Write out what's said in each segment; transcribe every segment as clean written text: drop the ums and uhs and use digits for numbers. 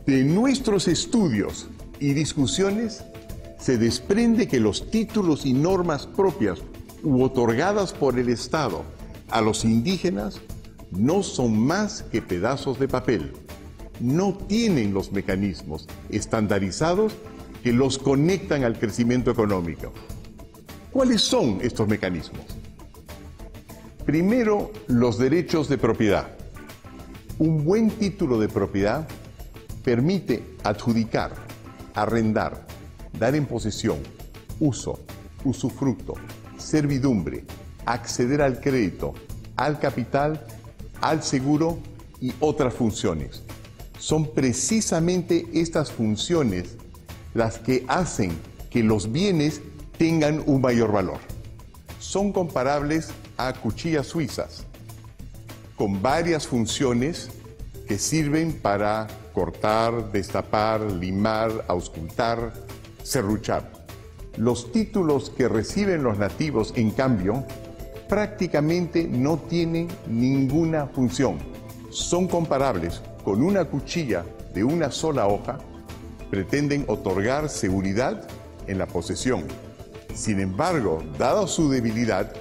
De nuestros estudios y discusiones se desprende que los títulos y normas propias u otorgadas por el Estado a los indígenas no son más que pedazos de papel. No tienen los mecanismos estandarizados que los conectan al crecimiento económico. ¿Cuáles son estos mecanismos? Primero, los derechos de propiedad. Un buen título de propiedad permite adjudicar, arrendar, dar en posesión, uso, usufructo, servidumbre, acceder al crédito, al capital, al seguro y otras funciones. Son precisamente estas funciones las que hacen que los bienes tengan un mayor valor. Son comparables a cuchillas suizas, con varias funciones que sirven para cortar, destapar, limar, auscultar, serruchar. Los títulos que reciben los nativos, en cambio, prácticamente no tienen ninguna función. Son comparables con una cuchilla de una sola hoja, pretenden otorgar seguridad en la posesión. Sin embargo, dada su debilidad,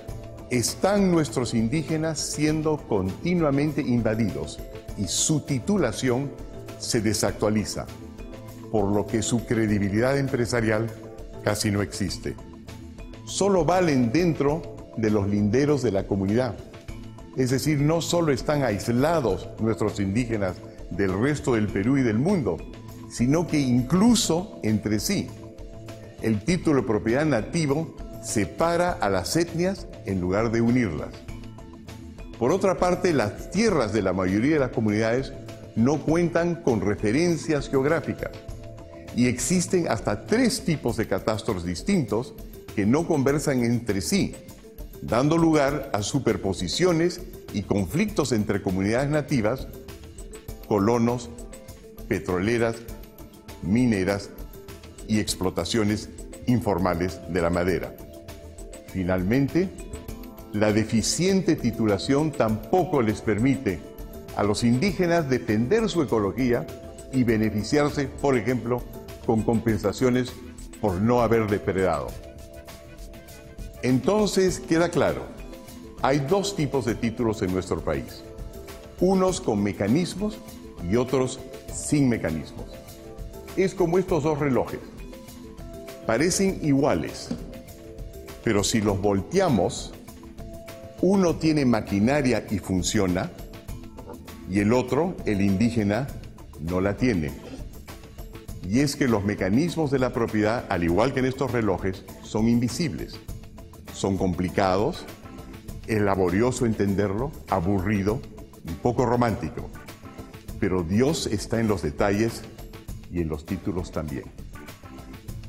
están nuestros indígenas siendo continuamente invadidos y su titulación se desactualiza, por lo que su credibilidad empresarial casi no existe. Solo valen dentro de los linderos de la comunidad. Es decir, no solo están aislados nuestros indígenas del resto del Perú y del mundo, sino que incluso entre sí. El título de propiedad nativo separa a las etnias en lugar de unirlas. Por otra parte, las tierras de la mayoría de las comunidades no cuentan con referencias geográficas y existen hasta 3 tipos de catastros distintos que no conversan entre sí, dando lugar a superposiciones y conflictos entre comunidades nativas, colonos, petroleras, mineras y explotaciones informales de la madera. Finalmente, la deficiente titulación tampoco les permite a los indígenas defender su ecología y beneficiarse, por ejemplo, con compensaciones por no haber depredado. Entonces, queda claro, hay 2 tipos de títulos en nuestro país, unos con mecanismos y otros sin mecanismos. Es como estos 2 relojes, parecen iguales, pero si los volteamos, uno tiene maquinaria y funciona, y el otro, el indígena, no la tiene. Y es que los mecanismos de la propiedad, al igual que en estos relojes, son invisibles. Son complicados, es laborioso entenderlo, aburrido, un poco romántico. Pero Dios está en los detalles y en los títulos también.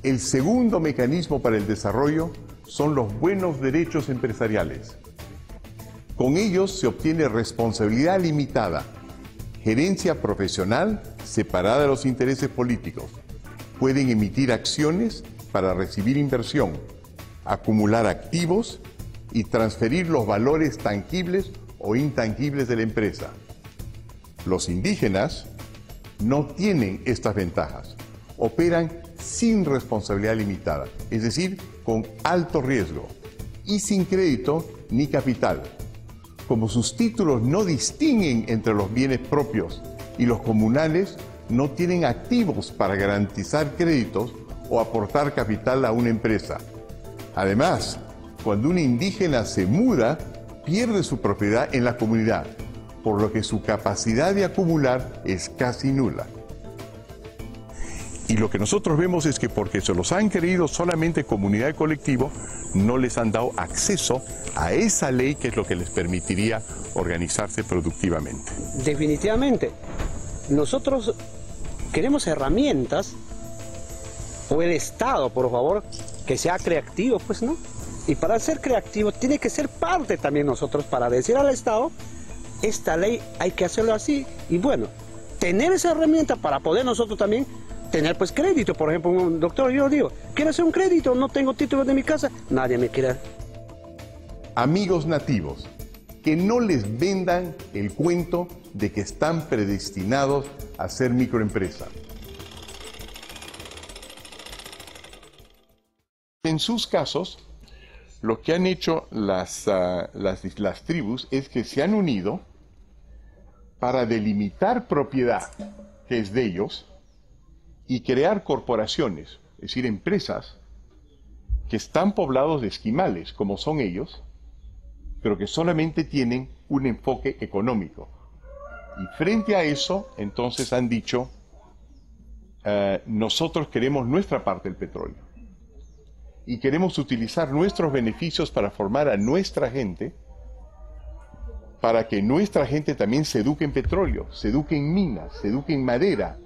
El segundo mecanismo para el desarrollo son los buenos derechos empresariales. Con ellos se obtiene responsabilidad limitada, gerencia profesional separada de los intereses políticos. Pueden emitir acciones para recibir inversión, acumular activos y transferir los valores tangibles o intangibles de la empresa. Los indígenas no tienen estas ventajas. Operan sin responsabilidad limitada, es decir, con alto riesgo y sin crédito ni capital. Como sus títulos no distinguen entre los bienes propios y los comunales, no tienen activos para garantizar créditos o aportar capital a una empresa. Además, cuando un indígena se muda, pierde su propiedad en la comunidad, por lo que su capacidad de acumular es casi nula. Y lo que nosotros vemos es que porque se los han creído solamente comunidad y colectivo, no les han dado acceso a esa ley que es lo que les permitiría organizarse productivamente. Definitivamente, nosotros queremos herramientas, o el Estado, por favor, que sea creativo, pues, ¿no? Y para ser creativo tiene que ser parte también nosotros para decir al Estado, esta ley hay que hacerlo así. Y bueno, tener esa herramienta para poder nosotros también tener pues crédito. Por ejemplo, un doctor, yo digo, quiero hacer un crédito, no tengo título de mi casa, nadie me quiere. Amigos nativos, que no les vendan el cuento de que están predestinados a ser microempresa. En sus casos, lo que han hecho las tribus es que se han unido para delimitar propiedad que es de ellos y crear corporaciones, es decir, empresas que están poblados de esquimales, como son ellos, pero que solamente tienen un enfoque económico. Y frente a eso, entonces han dicho, nosotros queremos nuestra parte del petróleo. Y queremos utilizar nuestros beneficios para formar a nuestra gente, para que nuestra gente también se eduque en petróleo, se eduque en minas, se eduque en madera,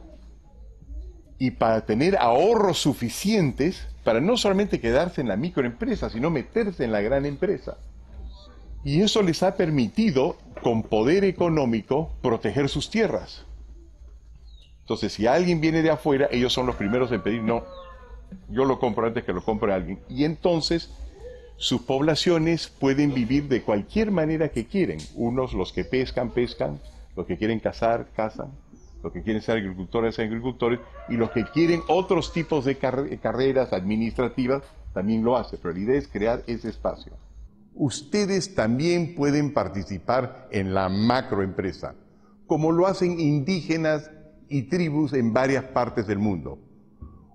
y para tener ahorros suficientes para no solamente quedarse en la microempresa, sino meterse en la gran empresa. Y eso les ha permitido, con poder económico, proteger sus tierras. Entonces, si alguien viene de afuera, ellos son los primeros en pedir, no, yo lo compro antes que lo compre alguien. Y entonces, sus poblaciones pueden vivir de cualquier manera que quieren. Unos, los que pescan, pescan, los que quieren cazar, cazan, los que quieren ser agricultores, agricultores, y los que quieren otros tipos de carreras administrativas, también lo hacen. Pero la idea es crear ese espacio. Ustedes también pueden participar en la macroempresa, como lo hacen indígenas y tribus en varias partes del mundo.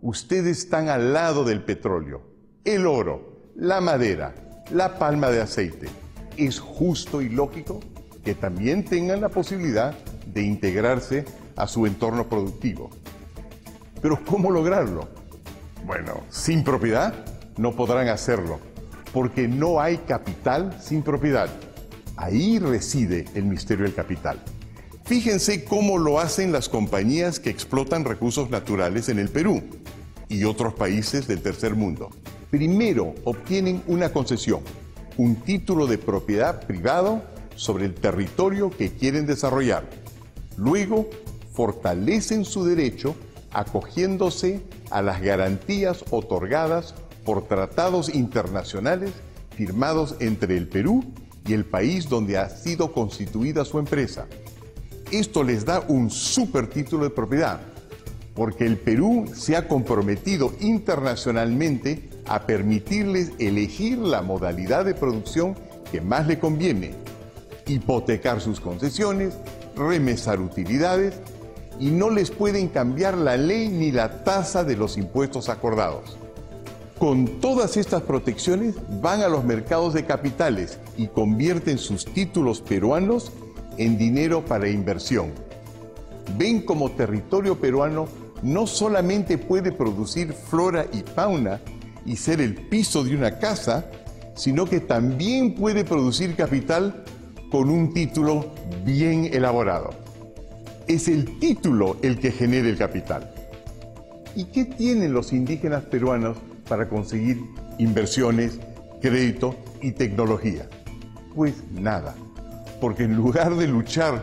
Ustedes están al lado del petróleo, el oro, la madera, la palma de aceite. Es justo y lógico que también tengan la posibilidad de integrarse a su entorno productivo. Pero ¿cómo lograrlo? Bueno, sin propiedad no podrán hacerlo, porque no hay capital sin propiedad. Ahí reside el misterio del capital. Fíjense cómo lo hacen las compañías que explotan recursos naturales en el Perú y otros países del tercer mundo. Primero obtienen una concesión, un título de propiedad privado sobre el territorio que quieren desarrollar. Luego fortalecen su derecho acogiéndose a las garantías otorgadas por tratados internacionales firmados entre el Perú y el país donde ha sido constituida su empresa. Esto les da un super título de propiedad, porque el Perú se ha comprometido internacionalmente a permitirles elegir la modalidad de producción que más le conviene, hipotecar sus concesiones, remesar utilidades, y no les pueden cambiar la ley ni la tasa de los impuestos acordados. Con todas estas protecciones van a los mercados de capitales y convierten sus títulos peruanos en dinero para inversión. Ven como territorio peruano no solamente puede producir flora y fauna y ser el piso de una casa, sino que también puede producir capital con un título bien elaborado. Es el título el que genera el capital. ¿Y qué tienen los indígenas peruanos para conseguir inversiones, crédito y tecnología? Pues nada, porque en lugar de luchar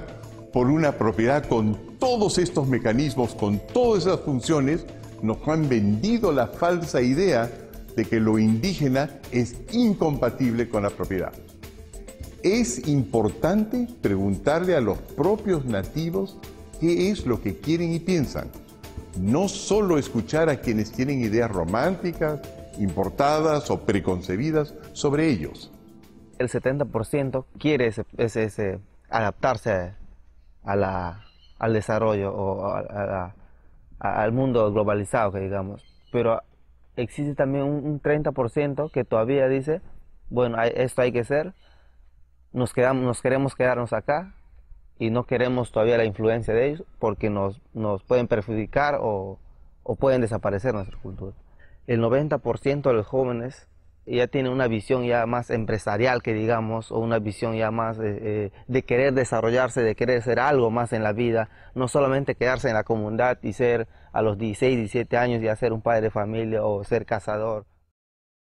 por una propiedad con todos estos mecanismos, con todas esas funciones, nos han vendido la falsa idea de que lo indígena es incompatible con la propiedad. Es importante preguntarle a los propios nativos qué es lo que quieren y piensan. No solo escuchar a quienes tienen ideas románticas, importadas o preconcebidas sobre ellos. El 70% quiere adaptarse al desarrollo o al mundo globalizado, que digamos. Pero existe también un 30% que todavía dice, bueno, esto hay que ser, nos queremos quedarnos acá y no queremos todavía la influencia de ellos porque nos pueden perjudicar o pueden desaparecer nuestra cultura. El 90% de los jóvenes ya tienen una visión ya más empresarial, que digamos, o una visión ya más de querer desarrollarse, de querer ser algo más en la vida, no solamente quedarse en la comunidad y ser a los 16, 17 años ya ser un padre de familia o ser cazador.